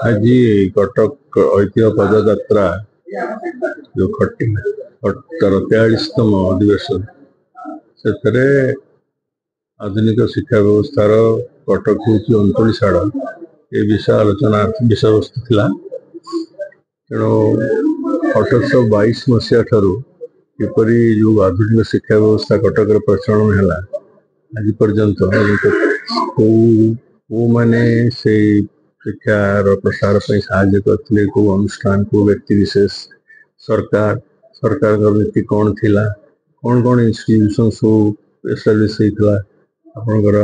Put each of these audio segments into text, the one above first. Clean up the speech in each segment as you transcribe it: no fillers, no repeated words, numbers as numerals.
आज कटक ऐतिह्य पदयात्रा जो खटी 43तम अधिवेशन से आधुनिक शिक्षा व्यवस्था कटक हूँ 39 आड़ ये विषय आलोचना विषय वस्तु था। तेणु 1822 मसीहा ठारू किपरि जो आधुनिक शिक्षा व्यवस्था कटक प्रचलन है आज पर्यंत मैंने से शिक्षार प्रसार साहाय्य करते को अनुष्ठान को व्यक्ति विशेष सरकार सरकार नीति कौन थिला कौन कौन इंस्टीट्यूशन सब एस्टाब्लिश होता आपणकर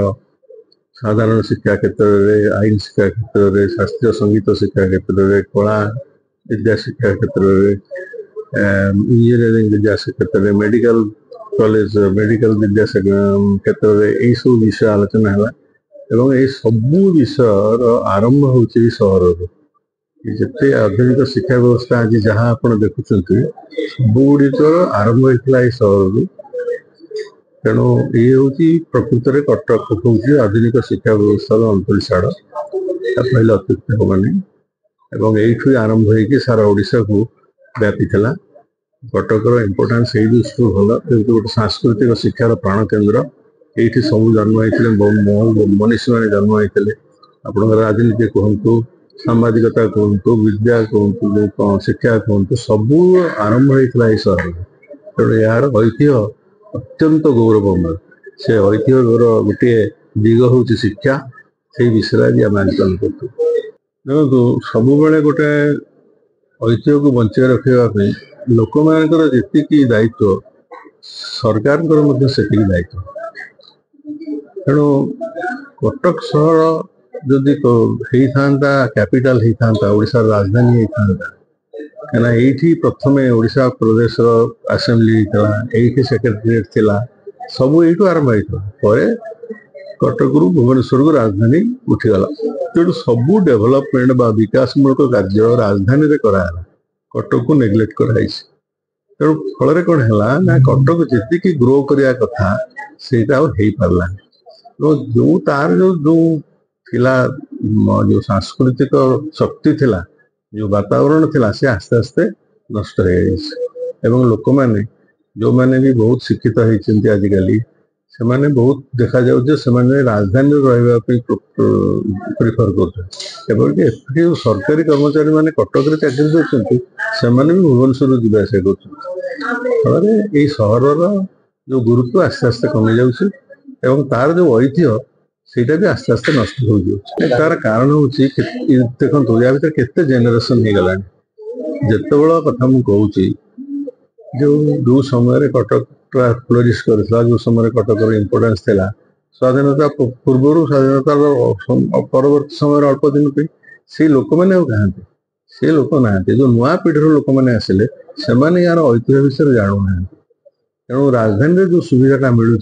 साधारण शिक्षा क्षेत्र में आईन शिक्षा क्षेत्र में शास्त्रीय संगीत शिक्षा क्षेत्र में कला विद्या शिक्षा क्षेत्र में इंजीनियरिंग विद्या क्षेत्र में मेडिकल कॉलेज मेडिकल विद्या क्षेत्र में यही सब विषय आलोचना है एवं ये सबू विषय आरंभ होची सहर जिते आधुनिक शिक्षा व्यवस्था आज जहाँ आप देखुं सबुगुड़िक आरंभ होता है सहर तेणु ये हूँ प्रकृत में कटक हूँ आधुनिक शिक्षा व्यवस्था 39 आड़ पहले अत्युक्त होनी यू आरंभ हो सारा ओडिशा को व्यापी था। कटकर इम्पोर्टान्स यही दृष्टि भल गोटे सांस्कृतिक शिक्षार प्राण केन्द्र ये सब जन्म होते मनीषी मैंने जन्म होते आप राजनीति कहतु सांबादिकता कहतु विद्या कहतु शिक्षा कहतु सबू आरंभ होता है सहर तेणु यार ऐतिह्य अत्यंत गौरवमय से ऐतिह्य गोटे दिग हूँ शिक्षा से विषय आज आम आलोचना करूँ। देखो सब गोटे ऐतिह्य को बचाई रखापी लोक मान जी दायित्व सरकार से दायित्व तेणु कटक सहर जदि होता कैपिटल होता ओडिशा राजधानी होता कहीं ये प्रथम ओडिशा प्रदेश असेंबली होता सेक्रेटेरिएट थिला सब यू आरंभ होता कटक रु भुवनेश्वर को राजधानी उठीगला तेणु सबू डेभलपमेंट बा विकासमूलक कार्य राजधानी कराला कटक को नेग्लेक्ट कराई तेणु फल कौन है ना कटक जी ग्रो करने कथा से पारला जो तार जो थिला जो सांस्कृतिक शक्ति थिला जो वातावरण थिला से आस्ते आस्ते नष्ट हो लोक मैंने जो मैंने भी बहुत शिक्षित होती आजिकल से मैंने बहुत देखा जाऊँ से राजधानी रही प्रिफर करते सरकारी कर्मचारी मैंने कटक चाकरी करते से भी भुवनेश्वर जावास कर सहर जो गुरुत्व आस्ते आस्ते कमी जाऊँ तार जो ऐतिह्य सेटा भी आस्ते आस्ते नष्ट हो तार कारण हूँ देखो या भर के जेनेरेशन हो गला जिते बड़ा कथा मुझे जो समय कटक फ्लोरिश कर जो समय कटक इम्पोर्टान्स था स्वाधीनता पूर्व स्वाधीनता परवर्त समय अल्प दिन पे से लोक मैंने कहां से लोक ना जो नुआ पीढ़ी लोक मैंने आसिले से यार ऐतिह्य विषय जानू ना तेणु राजधानी जो सुविधाटा मिलूँ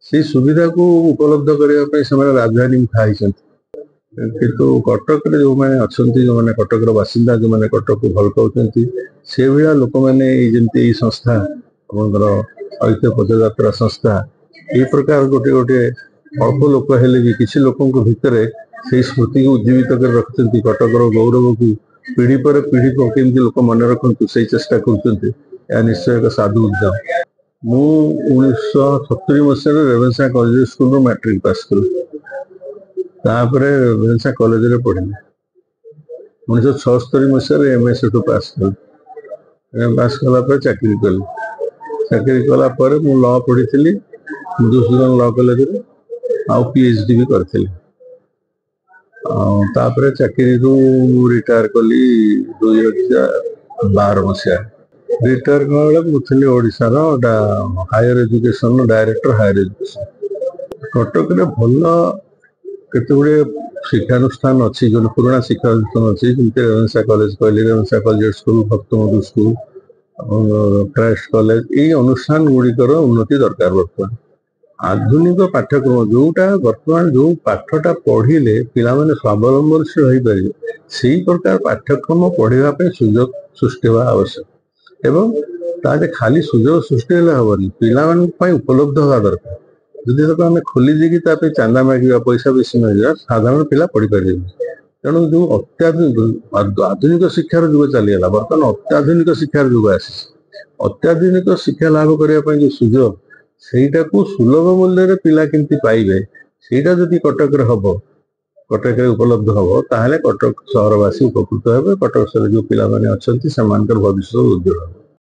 से सुविधा को उपलब्ध करने राजधानी खाई किंतु कटक जो मैंने अच्छा जो मैंने कटक बासिंदा जो मैंने कटक को भल पाती से भाया लोक मैंने जमी संस्था ऐतिह्य पदयात्रा संस्था ये प्रकार गोटे गोटे अल्प लोक हेले भी किसी लोकों भितर से स्मृति को उज्जीवित कर रखते कटकर गौरव को पीढ़ी पर पीढ़ी को केमती लोक मन रखु से चेष्टा कर निश्चय एक साधु उद्यम मु 1970 मसीह Ravenshaw college school matric pass कर रेवेन्सा कॉलेज पढ़ी 1976 मसीह एमएस पास पास कला चाकरी कली चाकरी कला मु लॉ पढ़ी थी मधुसूदन लॉ कॉलेज आ पीएचडी भी करी चाकरी रिटायर कली 2012 मसीहा रिटायर मुझे ओडिशार higher education director higher education Cuttack भल केतगुड़े शिक्षानुष्ठान अच्छी जो पुराना शिक्षानुष्ठान अच्छी जमी रेवेन्सा कॉलेज कहली रेवेन्सा कॉलेज स्कूल भक्त मधु स्कूल क्राइस्ट कॉलेज ये अनुष्ठान गुड़िकर उन्नति दरकार बर्तमान आधुनिक पाठ्यक्रम जोटा बर्तमान जो पाठटा पढ़िले पिला माने स्वावलंबनशील हो पारे से प्रकार पाठ्यक्रम पढ़ाई सुजोग सृष्टि होगा आवश्यक एवं ताजे खाली सुजोग सृष्टि हेनी पिला उपलब्ध हवा दरकार जदि आम खोली देकी चांदा मांगा पैसा बेसी मांगा साधारण पिला पढ़ी पारे ତେଣୁ ଯୋଉ ଆଧୁନିକ ଶିକ୍ଷାର ଯୁଗ ଚାଲିଗଲା, ବର୍ତ୍ତମାନ ଅତ୍ୟାଧୁନିକ ଶିକ୍ଷାର ଯୁଗ ଆସିଛି। ଅତ୍ୟାଧୁନିକ ଶିକ୍ଷା ଲାଭ କରିବା ପାଇଁ ଯୋଉ ସୁଯୋଗ, ସେଇଟାକୁ ସୁଲଭ ମୂଲ୍ୟରେ ପିଲା କେମିତି ପାଇବେ, ସେଇଟା ଯଦି କଟକରେ ହବ, କଟକରେ ଉପଲବ୍ଧ ହବ, ତାହେଲେ କଟକ ସହରବାସୀ ଉପକୃତ ହେବେ। କଟକ ସହରରେ ଯୋଉ ପିଲାମାନେ ଅଛନ୍ତି ସେମାନଙ୍କର ଭବିଷ୍ୟତ ଉଜ୍ଜ୍ୱଳ ହେବ।